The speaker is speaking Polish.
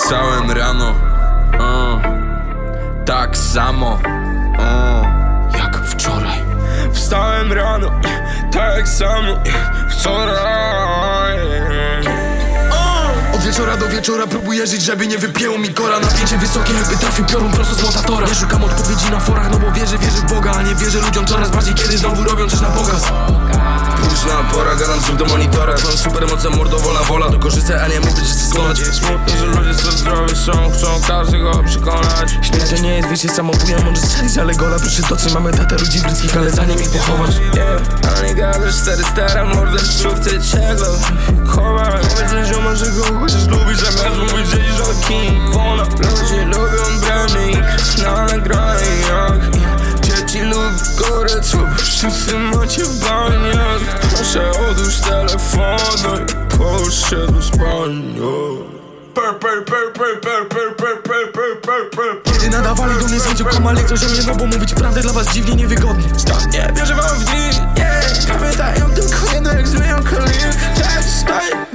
Wstałem rano, tak samo, jak wczoraj. Wstałem rano, tak samo, wczoraj. Od wieczora do wieczora próbuję żyć, żeby nie wypięło mi kora. Napięcie wysokie, jakby trafił piorun prosto z montatora. Nie szukam odpowiedzi na forach, no bo wierzę w Boga, a nie wierzę ludziom coraz bardziej, kiedy znowu robią coś na pokaz. Późna pora, gadam znów do monitora. Mam supermoce, mordo, wolna wola. To korzycę, a nie mówię, że chcę skonać. Smutno, że ludzie co zdrowi są, chcą każdego przekonać. Śmierć to nie jest wyjście samobójem, może strzelić, ale gola przy tocy. Mamy tatę ludzi bryskich, ale zanim ich pochować. A nie gadasz, stary, stara mordę, szczur, ty cieglo. Chowaj, powiedz zioma, że go chociaż lubisz, zamiast mówić, że iż on king. Wolna, ludzie lubią branding na nagraniach. Dzieci lubią górę, co wszyscy macie w baniach. Proszę odłóż telefonu i połóż się do spania. Kiedy nadawali do mnie sędzią kamali, coś o mnie, no bo mówić prawdę dla was dziwnie niewygodnie. Nie wierzę wam w nich, pamiętają tylko jedno, jak zmienią kalik. Tak, staję